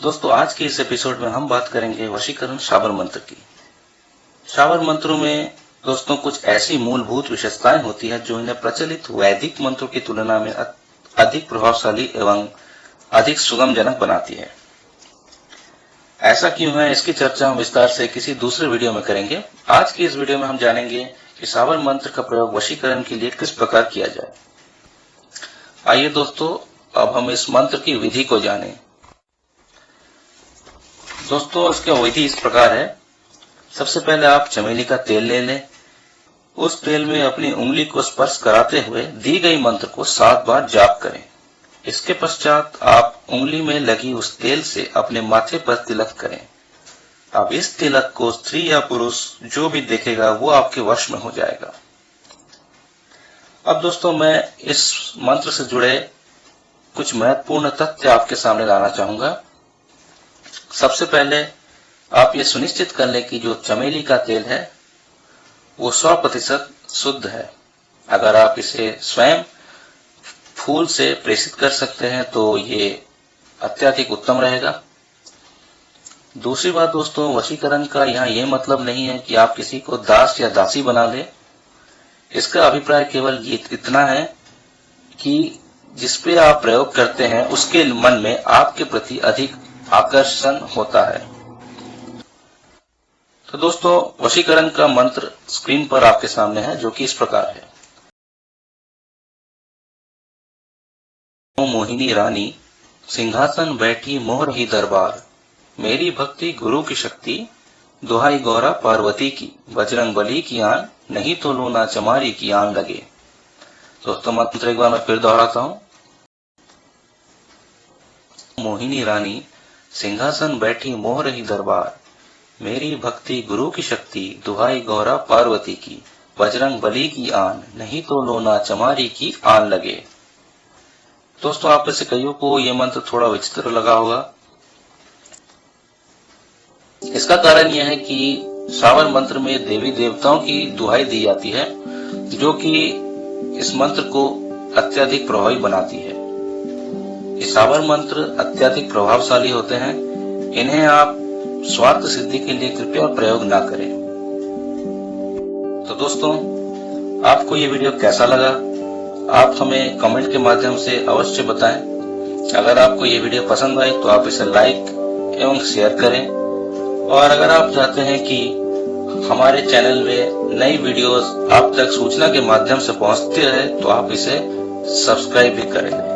दोस्तों आज के इस एपिसोड में हम बात करेंगे वशीकरण शाबर मंत्र की। शाबर मंत्रों में दोस्तों कुछ ऐसी मूलभूत विशेषताएं होती है जो इन्हें प्रचलित वैदिक मंत्रों की तुलना में अधिक प्रभावशाली एवं अधिक सुगमजनक बनाती है। ऐसा क्यों है, इसकी चर्चा हम विस्तार से किसी दूसरे वीडियो में करेंगे। आज की इस वीडियो में हम जानेंगे कि शाबर मंत्र का प्रयोग वशीकरण के लिए किस प्रकार किया जाए। आइए दोस्तों अब हम इस मंत्र की विधि को जानें। दोस्तों इसका विधि इस प्रकार है। सबसे पहले आप चमेली का तेल ले लें। उस तेल में अपनी उंगली को स्पर्श कराते हुए दी गई मंत्र को 7 बार जाप करें। इसके पश्चात आप उंगली में लगी उस तेल से अपने माथे पर तिलक करें। अब इस तिलक को स्त्री या पुरुष जो भी देखेगा वो आपके वश में हो जाएगा। अब दोस्तों मैं इस मंत्र से जुड़े कुछ महत्वपूर्ण तथ्य आपके सामने लाना चाहूंगा। सबसे पहले आप ये सुनिश्चित कर लें कि जो चमेली का तेल है वो 100% शुद्ध है। अगर आप इसे स्वयं फूल से प्रेषित कर सकते हैं तो ये अत्यधिक उत्तम रहेगा। दूसरी बात दोस्तों, वशीकरण का यहाँ ये मतलब नहीं है कि आप किसी को दास या दासी बना लें। इसका अभिप्राय केवल ये इतना है कि जिस पे आप प्रयोग करते हैं उसके मन में आपके प्रति अधिक आकर्षण होता है। तो दोस्तों वशीकरण का मंत्र स्क्रीन पर आपके सामने है जो कि इस प्रकार है। मोहिनी रानी सिंहासन बैठी मोह रही दरबार, मेरी भक्ति गुरु की शक्ति, दुहाई गौरा पार्वती की, बजरंग बली की आन, नहीं तो लूना चमारी की आन लगे। दोस्तों मंत्र एक बार मैं फिर दोहराता हूं। मोहिनी रानी सिंहासन बैठी मोह रही दरबार, मेरी भक्ति गुरु की शक्ति, दुहाई गौरा पार्वती की, बजरंग बली की आन, नहीं तो लोना चमारी की आन लगे। दोस्तों आप में से कईयों को यह मंत्र थोड़ा विचित्र लगा होगा। इसका कारण यह है कि शाबर मंत्र में देवी देवताओं की दुहाई दी जाती है जो कि इस मंत्र को अत्यधिक प्रभावी बनाती है। ये शाबर मंत्र अत्यधिक प्रभावशाली होते हैं। इन्हें आप स्वार्थ सिद्धि के लिए कृपया प्रयोग ना करें। तो दोस्तों आपको ये वीडियो कैसा लगा आप हमें कमेंट के माध्यम से अवश्य बताएं। अगर आपको ये वीडियो पसंद आई तो आप इसे लाइक एवं शेयर करें, और अगर आप चाहते हैं कि हमारे चैनल में नई वीडियोस आप तक सूचना के माध्यम से पहुंचती रहे तो आप इसे सब्सक्राइब भी करें।